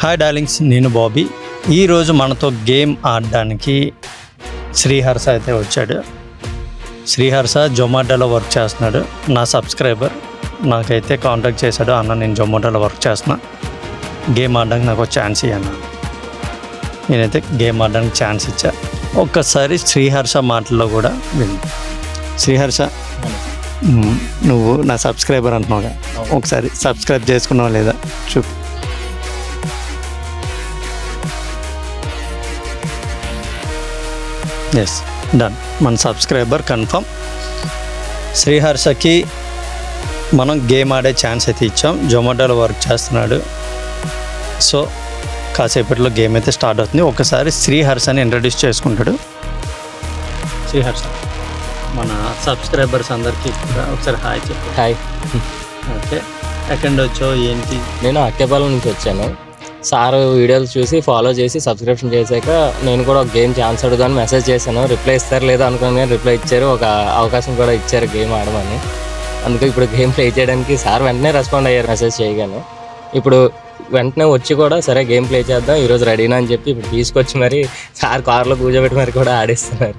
Hi darlings, నేను బాబీ. ఈరోజు మనతో గేమ్ ఆడడానికి శ్రీహర్ష అయితే వచ్చాడు. శ్రీహర్ష జొమాటోలో వర్క్ చేస్తున్నాడు. నా సబ్స్క్రైబర్ నాకైతే కాంటాక్ట్ చేశాడు, అన్న నేను జొమాటోలో వర్క్ చేస్తున్నా, గేమ్ ఆడడానికి నాకు ఛాన్స్ ఇవ్వన్న. నేనైతే గేమ్ ఆడడానికి ఛాన్స్ ఇచ్చా. ఒక్కసారి శ్రీహర్ష మాటల్లో కూడా విను. శ్రీహర్ష, నువ్వు నా సబ్స్క్రైబర్ అంటున్నావుగా, ఒకసారి సబ్స్క్రైబ్ చేసుకున్నావా లేదా చూపు. Yes, done. మన సబ్స్క్రైబర్ కన్ఫర్మ్. శ్రీహర్షకి మనం గేమ్ ఆడే ఛాన్స్ అయితే ఇచ్చాం. జొమాటోలో వర్క్ చేస్తున్నాడు. సో కాసేపట్లో గేమ్ అయితే స్టార్ట్ అవుతుంది. ఒకసారి శ్రీహర్షని ఇంట్రడ్యూస్ చేసుకుంటాడు. శ్రీహర్ష, మన సబ్స్క్రైబర్స్ అందరికీ కూడా ఒకసారి హాయ్ చెప్పు. హాయ్. ఓకే, ఎక్కడి వచ్చావు, ఏంటి? నేను అక్కేపాలెం నుంచి వచ్చాను. సార్ వీడియోలు చూసి ఫాలో చేసి సబ్స్క్రిప్షన్ చేశాక నేను కూడా ఒక గేమ్ ఛాన్స్ అడుగుదాన్ని మెసేజ్ చేశాను. రిప్లై ఇస్తారు లేదో అనుకుని కానీ రిప్లై ఇచ్చారు. ఒక అవకాశం కూడా ఇచ్చారు గేమ్ ఆడమని. అందుకే ఇప్పుడు గేమ్ ప్లే చేయడానికి సార్ వెంటనే రెస్పాండ్ అయ్యారు మెసేజ్ చేయగానే. ఇప్పుడు వెంటనే వచ్చి కూడా సరే గేమ్ ప్లే చేద్దాం ఈరోజు రెడీనా అని చెప్పి ఇప్పుడు తీసుకొచ్చి మరి సార్ కార్లో కూర్చోబెట్టి మరి కూడా ఆడిస్తున్నారు.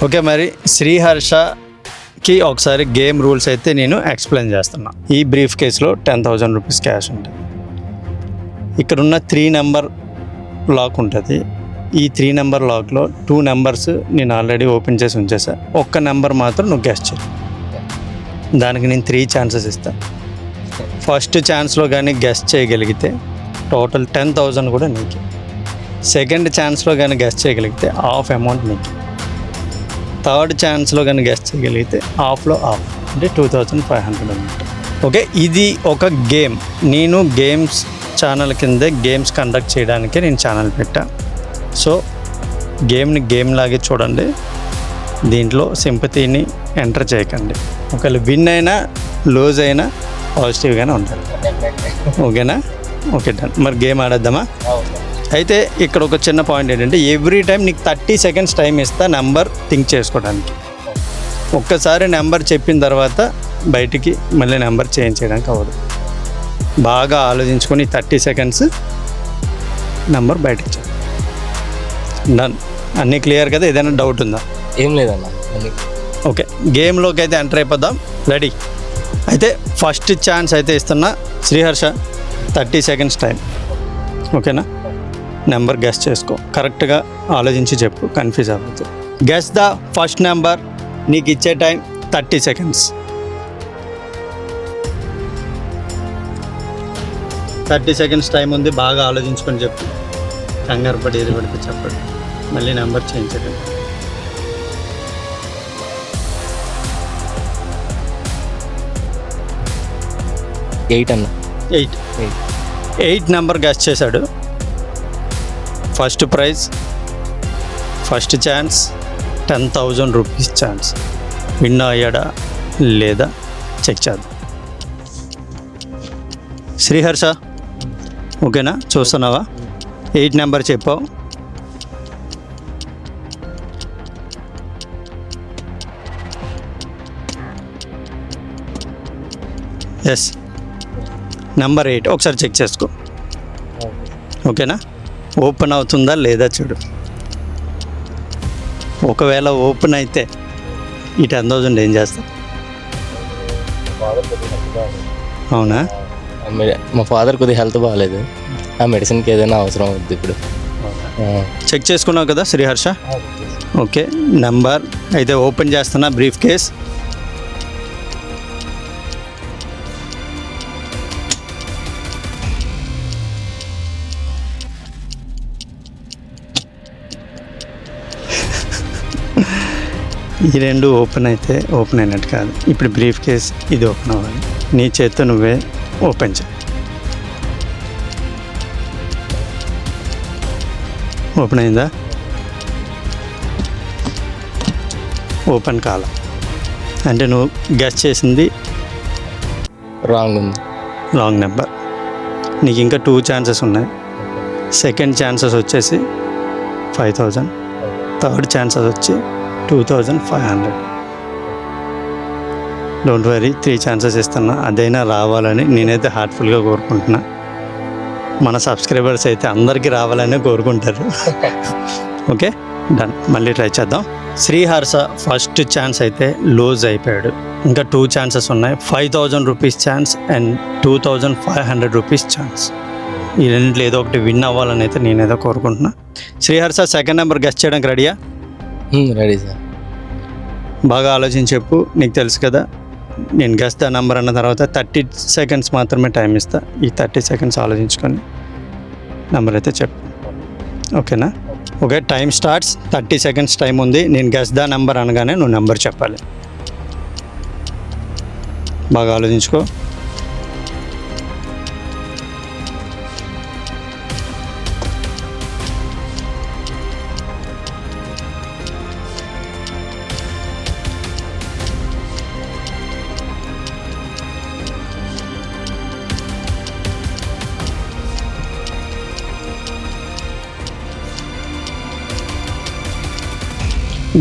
ఓకే, మరి శ్రీహర్షకి ఒకసారి గేమ్ రూల్స్ అయితే నేను ఎక్స్ప్లెయిన్ చేస్తున్నా. ఈ బ్రీఫ్ కేసులో 10,000 రూపీస్ క్యాష్ ఉంటుంది. ఇక్కడ ఉన్న 3 నెంబర్ లాక్ ఉంటుంది. ఈ 3 నెంబర్ లాక్లో 2 నెంబర్స్ నేను ఆల్రెడీ ఓపెన్ చేసి ఉంచేసా. ఒక్క నెంబర్ మాత్రం నువ్వు గెస్ చేయి. దానికి నేను 3 ఛాన్సెస్ ఇస్తాను. ఫస్ట్ ఛాన్స్లో కానీ గెస్ చేయగలిగితే టోటల్ 10,000 కూడా నీకు. సెకండ్ ఛాన్స్లో కానీ గెస్ చేయగలిగితే హాఫ్ అమౌంట్ నీకు. థర్డ్ ఛాన్స్లో కానీ గెస్ చేయగలిగితే హాఫ్లో హాఫ్, అంటే 2,500 అన్నమాట. ఓకే, ఇది ఒక గేమ్. నేను గేమ్స్ ఛానల్ కిందే గేమ్స్ కండక్ట్ చేయడానికే నేను ఛానల్ పెట్టా. సో గేమ్ని గేమ్ లాగే చూడండి. దీంట్లో సింపతిని ఎంటర్ చేయకండి. ఒకవేళ విన్ అయినా లూజ్ అయినా పాజిటివ్గానే ఉండాలి. ఓకేనా? Okay, done. మరి గేమ్ ఆడేద్దామా? అయితే ఇక్కడ ఒక చిన్న పాయింట్ ఏంటంటే ఎవ్రీ టైం నీకు 30 సెకండ్స్ టైం ఇస్తా నెంబర్ థింక్ చేసుకోవడానికి. ఒక్కసారి నెంబర్ చెప్పిన తర్వాత బయటికి మళ్ళీ నెంబర్ చేంజ్ చేయడానికి అవ్వదు. బాగా ఆలోచించుకొని 30 సెకండ్స్ నెంబర్ బయటకు చేయాలి. డన్. అన్నీ క్లియర్ కదా? ఏదైనా డౌట్ ఉందా? ఏం లేదన్న. ఓకే, గేమ్లోకి అయితే ఎంటర్ అయిపోదాం. రెడీ? అయితే ఫస్ట్ ఛాన్స్ అయితే ఇస్తున్నా. Sriharsha, 30 seconds time. ఓకేనా? నెంబర్ గెస్ చేసుకో. కరెక్ట్గా ఆలోచించి చెప్పు, కన్ఫ్యూజ్ అవ్వద్దు. Guess the first number. నీకు ఇచ్చే టైం 30 సెకండ్స్. 30 సెకండ్స్ టైం ఉంది. బాగా ఆలోచించుకొని చెప్పు. కంగారు పడి ఏది పడితే చెప్పండి, మళ్ళీ నెంబర్ చేంజ్ చేయండి. 8 అన్న. 8 నెంబర్ గెస్ చేశాడు. First prize, first chance, 10,000 rupees chance. Win అయ్యాడా లేదా చెక్ చేద్దాం. శ్రీహర్ష, ఓకేనా? చూస్తున్నావా? 8 నెంబర్ చెప్పావు. ఎస్, నెంబర్ 8 ఒకసారి చెక్ చేసుకో. ఓకేనా? ఓపెన్ అవుతుందా లేదా చూడు. ఒకవేళ ఓపెన్ అయితే ఈ 10,000 ఏం చేస్తావు? అవునా? మా ఫాదర్ కొద్దిగా హెల్త్ బాగాలేదు. ఆ మెడిసిన్కి ఏదైనా అవసరం అవుద్ది ఇప్పుడు. చెక్ చేసుకున్నావు కదా శ్రీహర్ష? ఓకే, నెంబర్ అయితే ఓపెన్ చేస్తున్నా. Brief case. ఈ 2 ఓపెన్ అయితే ఓపెన్ అయినట్టు కాదు. ఇప్పుడు బ్రీఫ్ కేస్ ఇది ఓపెన్ అవ్వాలి. నీ చేత్తో నువ్వే ఓపెన్ చేయి. ఓపెన్ అయిందా? ఓపెన్ కాల అంటే నువ్వు గెస్ చేసింది రాంగ్ ఉంది. Wrong number. నీకు ఇంకా 2 ఛాన్సెస్ ఉన్నాయి. సెకండ్ ఛాన్సెస్ వచ్చేసి 5,000. థర్డ్ ఛాన్సెస్ వచ్చి 2,500. డోంట్ వరీ, 3 ఛాన్సెస్ ఇస్తున్నా. అదైనా రావాలని నేనైతే హార్ట్ఫుల్గా కోరుకుంటున్నా. మన సబ్స్క్రైబర్స్ అయితే అందరికీ రావాలని కోరుకుంటారు. Okay done. మళ్ళీ ట్రై చేద్దాం. శ్రీహర్ష ఫస్ట్ ఛాన్స్ అయితే లూజ్ అయిపోయాడు. ఇంకా 2 ఛాన్సెస్ ఉన్నాయి. 5,000 rupees chance and 2,500 rupees chance. ఈ రెండింటిలో ఏదో ఒకటి విన్ అవ్వాలని అయితే నేనేదో కోరుకుంటున్నా. శ్రీహర్ష సెకండ్ నెంబర్ గెస్ట్ చేయడానికి రెడీయా? Ready sir. బాగా ఆలోచించి చెప్పు. నీకు తెలుసు కదా, నేను గెస్ట్ ద నెంబర్ అన్న తర్వాత 30 సెకండ్స్ మాత్రమే టైం ఇస్తా. ఈ 30 సెకండ్స్ ఆలోచించుకొని నెంబర్ అయితే చెప్పు. ఓకేనా? Okay, time starts. 30 seconds time ఉంది. నేను గెస్ట్ ద నెంబర్ అనగానే నువ్వు నెంబర్ చెప్పాలి. బాగా ఆలోచించుకో.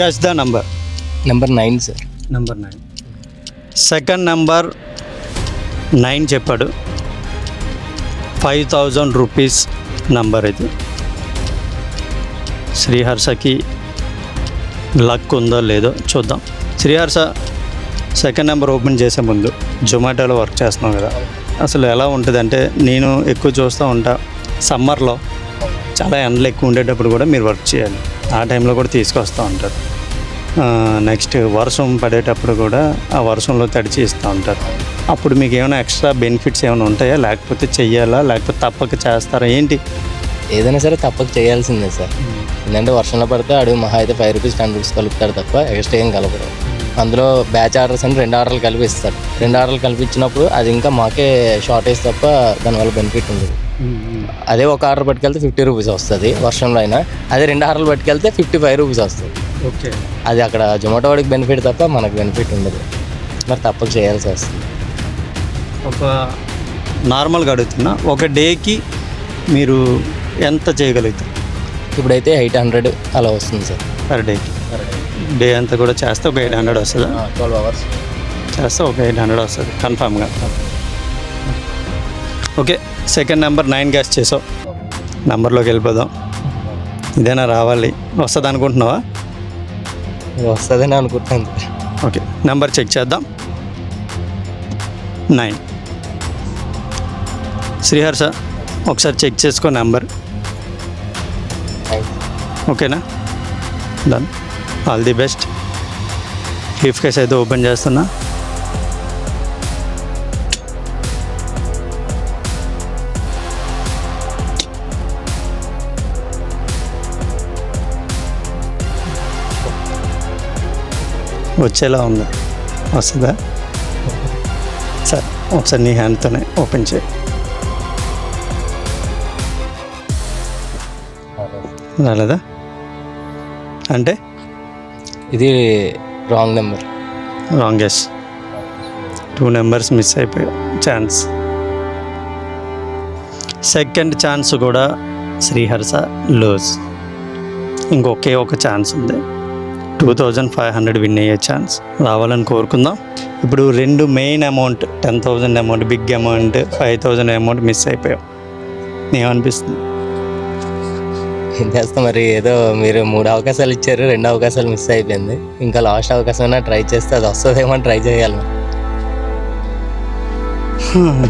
Guess the number. Number 9 sir. Number 9. Second number 9 చెప్పాడు. 5,000 రూపీస్ నంబర్ ఇది. శ్రీహర్షకి లక్ ఉందో లేదో చూద్దాం. శ్రీహర్ష, సెకండ్ నెంబర్ ఓపెన్ చేసే ముందు జొమాటోలో వర్క్ చేస్తున్నావు కదా, అసలు ఎలా ఉంటుంది అంటే, నేను ఎక్కువ చూస్తూ ఉంటా, సమ్మర్లో చాలా ఎండలు ఎక్కువ ఉండేటప్పుడు కూడా మీరు వర్క్ చేయాలి. ఆ టైంలో కూడా తీసుకొస్తూ ఉంటారు. నెక్స్ట్ వర్షం పడేటప్పుడు కూడా ఆ వర్షంలో తడిచి ఇస్తూ ఉంటారు. అప్పుడు మీకు ఏమైనా ఎక్స్ట్రా బెనిఫిట్స్ ఏమైనా ఉంటాయా, లేకపోతే చెయ్యాలా, లేకపోతే తప్పక చేస్తారా, ఏంటి? ఏదైనా సరే తప్పక చేయాల్సిందే సార్. ఎందుకంటే వర్షంలో పడితే అడుగు మహా అయితే 5 రూపీస్ 10 రూపీస్ కలుపుతారు తప్ప ఎక్స్ట్రా ఏం కలపరు. అందులో బ్యాచ్ ఆర్డర్స్ అని 2 ఆర్డర్లు కలిపి ఇస్తారు. 2 ఆర్డర్లు కలిపించినప్పుడు అది ఇంకా మాకే షార్టేజ్ తప్ప దానివల్ల బెనిఫిట్ ఉండదు. అదే ఒక ఆర్డర్ పట్టుకెళ్తే 50 రూపీస్ వస్తుంది వర్షంలో అయినా. అదే 2 ఆర్డర్లు పట్టుకెళ్తే 55 రూపీస్ వస్తుంది. ఓకే, అది అక్కడ జొమాటో వాడికి బెనిఫిట్ తప్ప మనకు బెనిఫిట్ ఉండదు. మరి తప్పక చేయాల్సి వస్తుంది. ఒక నార్మల్గా అడుగుతున్నా, ఒక డేకి మీరు ఎంత చేయగలుగుతారు? ఇప్పుడైతే 800 అలా వస్తుంది సార్ పర్ డేకి. డే అంతా కూడా చేస్తే ఒక 800 వస్తుందా? 12 అవర్స్ చేస్తే ఒక 800 వస్తుంది కన్ఫామ్గా. ఓకే, సెకండ్ నెంబర్ 9 గెస్ చేసావు. నెంబర్లోకి వెళ్ళిపోదాం. ఇదేనా రావాలి, వస్తుంది అనుకుంటున్నావా? వస్తుందని అనుకుంటాను. ఓకే, నెంబర్ చెక్ చేద్దాం. 9. శ్రీహర్ష, ఒకసారి చెక్ చేసుకో నెంబర్. ఓకేనా? Done. All the best. Brief case అయితే ఓపెన్ చేస్తున్నా. వచ్చేలా ఉందా? వస్తుందా? సరే, ఒకసారి నీ హ్యాండ్తోనే ఓపెన్ చేయి. రాలేదా? అంటే ఇది రాంగ్ నెంబర్. రాంగెస్. 2 నెంబర్స్ మిస్ అయిపోయాయి. ఛాన్స్. సెకండ్ ఛాన్స్ కూడా శ్రీహర్ష లూజ్. ఇంకొకే ఒక ఛాన్స్ ఉంది. 2,500 విన్ అయ్యే ఛాన్స్ రావాలని కోరుకుందాం. ఇప్పుడు 2 main amount, 10,000 amount, big amount, 5,000 amount miss అయిపోయావు. ఏమనిపిస్తుంది? ఏం చేస్తాం మరి, ఏదో మీరు 3 అవకాశాలు ఇచ్చారు, 2 అవకాశాలు మిస్ అయిపోయింది. ఇంకా లాస్ట్ అవకాశం అయినా ట్రై చేస్తే అది వస్తుందేమో అని ట్రై చేయాలి.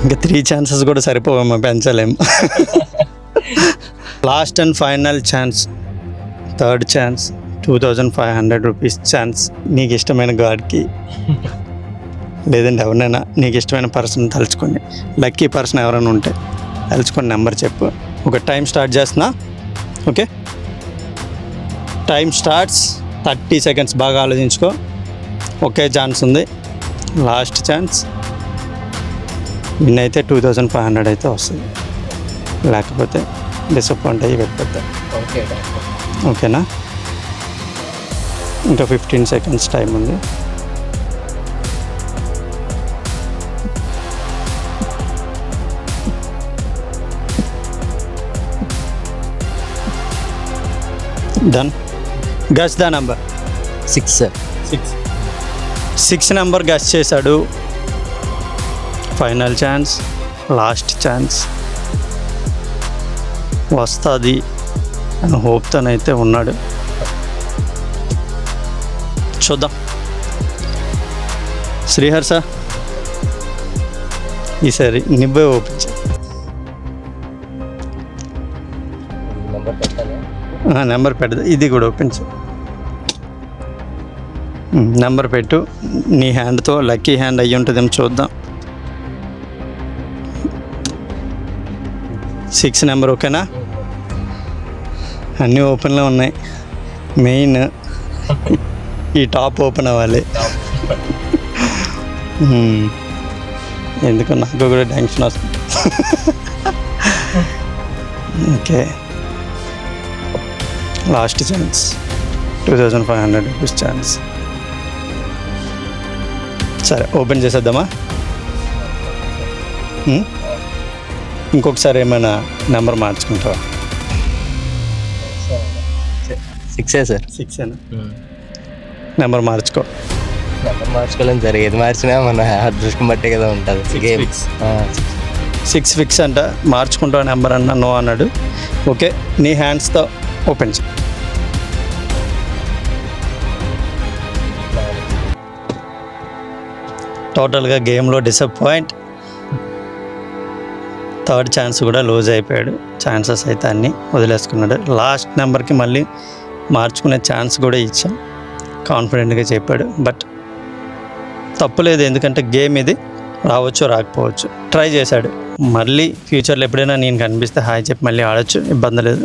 ఇంకా 3 ఛాన్సెస్ కూడా సరిపోవేమో, పెంచలేము. Last and final chance, third chance, 2,500 rupees chance. నీకు ఇష్టమైన గాడ్కి లేదంటే ఎవరినైనా నీకు ఇష్టమైన పర్సన్ తలుచుకోండి. లక్కీ పర్సన్ ఎవరైనా ఉంటే తలుచుకొని నెంబర్ చెప్పు. ఒక టైం స్టార్ట్ చేస్తున్నా. Okay, time starts. 30 సెకండ్స్. బాగా ఆలోచించుకో. ఒకే ఛాన్స్ ఉంది, లాస్ట్ ఛాన్స్. విన్ అయితే 2,500 అయితే వస్తుంది, లేకపోతే డిసప్పాయింట్ అయ్యి వెళ్ళిపోతా. ఓకేనా? ఇంకా 15 సెకండ్స్ టైం ఉంది. Done. Guess the number. 6 sir. 6 number guess చేశాడు. Final chance, last chance. వస్తుంది అని హోప్తోనైతే ఉన్నాడు. చూద్దాం. శ్రీహర్ష ఈసారి నిబ్బే ఓపెన్ చేయి. నెంబర్ పెట్టాలి. నెంబర్ పెట్టదు, ఇది కూడా ఓపెన్ చేయి. నెంబర్ పెట్టు. నీ హ్యాండ్తో లక్కీ హ్యాండ్ అయ్యి ఉంటుందేమో చూద్దాం. 6 నెంబర్ ఓకేనా? అన్నీ ఓపెన్లో ఉన్నాయి. మెయిన్ ఈ టాప్ ఓపెన్ అవ్వాలి. ఎందుకు నాకు కూడా టెన్షన్ వస్తుంది. Okay, last chance 2500 rupees chance. సరే ఓపెన్ చేసేద్దామా? ఇంకొకసారి ఏమైనా నెంబర్ మార్చుకుంటావా? 6 సార్. 6 నెంబర్ మార్చుకో. నెంబర్ మార్చుకోలేము సార్, ఏది మార్చినా మన అదృష్టం బట్టే కదా ఉంటుంది గేమ్. 6 ఫిక్స్ అంట. మార్చుకుంటావు నెంబర్ అన్నా నో అన్నాడు. ఓకే, నీ హ్యాండ్స్తో ఓపెన్ చేయి. టోటల్గా గేమ్లో డిసప్పాయింట్. థర్డ్ ఛాన్స్ కూడా లూజ్ అయిపోయాడు. ఛాన్సెస్ అయితే అన్నీ వదిలేసుకున్నాడు. లాస్ట్ నెంబర్కి మళ్ళీ మార్చుకునే ఛాన్స్ కూడా ఇచ్చాం. కాన్ఫిడెంట్గా చెప్పాడు. బట్ తప్పులేదు, ఎందుకంటే గేమ్ ఇది, రావచ్చు రాకపోవచ్చు. ట్రై చేశాడు. మళ్ళీ ఫ్యూచర్లో ఎప్పుడైనా నేను కనిపిస్తే హాయ్ చెప్పి మళ్ళీ ఆడచ్చు, ఇబ్బంది లేదు.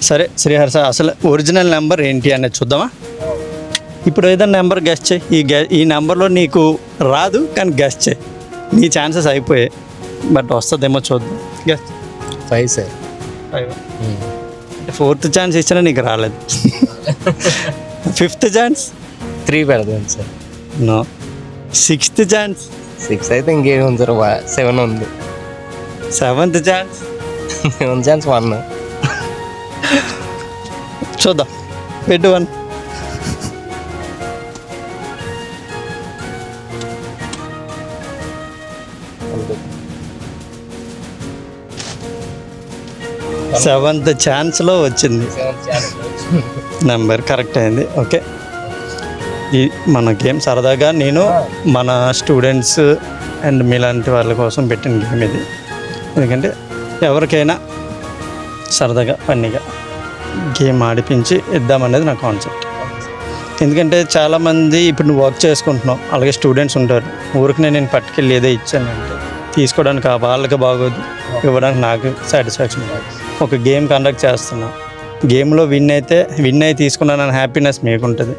సరే శ్రీహర్ష, అసలు ఒరిజినల్ నెంబర్ ఏంటి అనేది చూద్దామా? ఇప్పుడు ఏదైనా నెంబర్ గెస్ట్ చేయి. ఈ నెంబర్లో నీకు రాదు, కానీ గెస్ట్ చేయి. నీ ఛాన్సెస్ అయిపోయాయి, బట్ వస్తుందేమో చూద్దాం. Guest 5 sir. 5 అంటే 4th ఛాన్స్ ఇచ్చినా నీకు రాలేదు. 5th ఛాన్స్ 3 పెడదాం సార్. నో. 6th ఛాన్స్ 6 అయితే ఇంకేం ఉంది సార్, 7 ఉంది. 7th chance 7 chance 1. చూద్దాం. పెట్టు 1. సెవెంత్ ఛాన్స్లో వచ్చింది నెంబర్, కరెక్ట్ అయింది. ఓకే, ఈ మన గేమ్ సరదాగా నేను మన స్టూడెంట్స్ అండ్ మీలాంటి వాళ్ళ కోసం పెట్టిన గేమ్ ఇది. ఎందుకంటే ఎవరికైనా సరదాగా ఫన్నీగా గేమ్ ఆడిపించి ఇద్దామనేది నా కాన్సెప్ట్. ఎందుకంటే చాలామంది ఇప్పుడు నువ్వు వర్క్ చేసుకుంటున్నావు, అలాగే స్టూడెంట్స్ ఉంటారు. ఊరికి నేను పట్టుకెళ్ళి ఏదో ఇచ్చానంటే తీసుకోవడానికి వాళ్ళకి బాగోదు, ఇవ్వడానికి నాకు సాటిస్ఫాక్షన్. ఒక గేమ్ కండక్ట్ చేస్తున్నా, గేమ్లో విన్ అయి తీసుకున్నానని హ్యాపీనెస్ మీకు ఉంటుంది,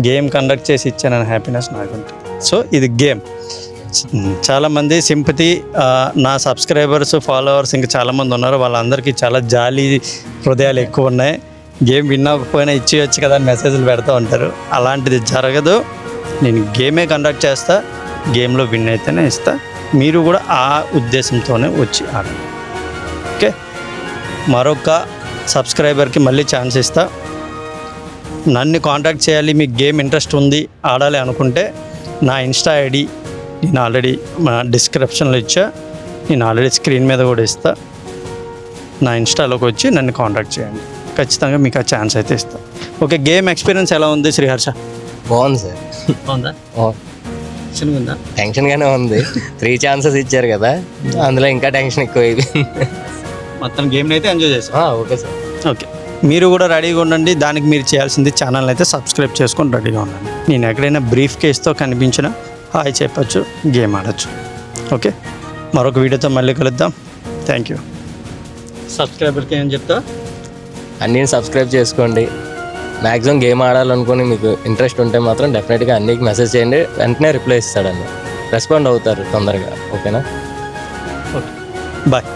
గేమ్ కండక్ట్ చేసి ఇచ్చానని హ్యాపీనెస్ నాకు ఉంటుంది. సో ఇది గేమ్. చాలామంది సింపతి, నా సబ్స్క్రైబర్స్ ఫాలోవర్స్ ఇంకా చాలామంది ఉన్నారు, వాళ్ళందరికీ చాలా జాలి హృదయాలు ఎక్కువ ఉన్నాయి. గేమ్ విన్ అవ్వకపోయినా ఇచ్చేయచ్చు కదా అని మెసేజ్లు పెడతా ఉంటారు. అలాంటిది జరగదు. నేను గేమే కండక్ట్ చేస్తా, గేమ్లో విన్ అయితేనే ఇస్తా. మీరు కూడా ఆ ఉద్దేశంతోనే వచ్చి ఆడండి. ఓకే, మరొక సబ్స్క్రైబర్కి మళ్ళీ ఛాన్స్ ఇస్తా. నన్ను కాంటాక్ట్ చేయాలి, మీకు గేమ్ ఇంట్రెస్ట్ ఉంది, ఆడాలి అనుకుంటే నా ఇన్స్టా ఐడి నేను ఆల్రెడీ మా డిస్క్రిప్షన్లో ఇచ్చా, నేను ఆల్రెడీ స్క్రీన్ మీద కూడా ఇస్తా. నా ఇన్స్టాలోకి వచ్చి నన్ను కాంటాక్ట్ చేయండి, ఖచ్చితంగా మీకు ఆ ఛాన్స్ అయితే ఇస్తా. ఓకే, గేమ్ ఎక్స్పీరియన్స్ ఎలా ఉంది శ్రీహర్ష? బాగుంది సార్. బాగుందా? ఉందా? టెన్షన్గానే ఉంది. 3 ఛాన్సెస్ ఇచ్చారు కదా, అందులో ఇంకా టెన్షన్ ఎక్కువ అయిపోయింది. మొత్తం గేమ్ని అయితే ఎంజాయ్ చేస్తాం. Okay sir. ఓకే, మీరు కూడా రెడీగా ఉండండి. దానికి మీరు చేయాల్సింది ఛానల్ అయితే సబ్స్క్రైబ్ చేసుకొని రెడీగా ఉండండి. నేను ఎక్కడైనా బ్రీఫ్ కేస్తో కనిపించినా హాయ్ చెప్పచ్చు, గేమ్ ఆడచ్చు. ఓకే, మరొక వీడియోతో మళ్ళీ కలుద్దాం. Thank you. సబ్స్క్రైబర్కి ఏం చెప్తా? అన్నీ సబ్స్క్రైబ్ చేసుకోండి. మ్యాక్సిమం గేమ్ ఆడాలనుకుని మీకు ఇంట్రెస్ట్ ఉంటే మాత్రం డెఫినెట్గా అన్నికి మెసేజ్ చేయండి, వెంటనే రిప్లై ఇస్తాడండి, రెస్పాండ్ అవుతారు తొందరగా. ఓకేనా? Okay, bye.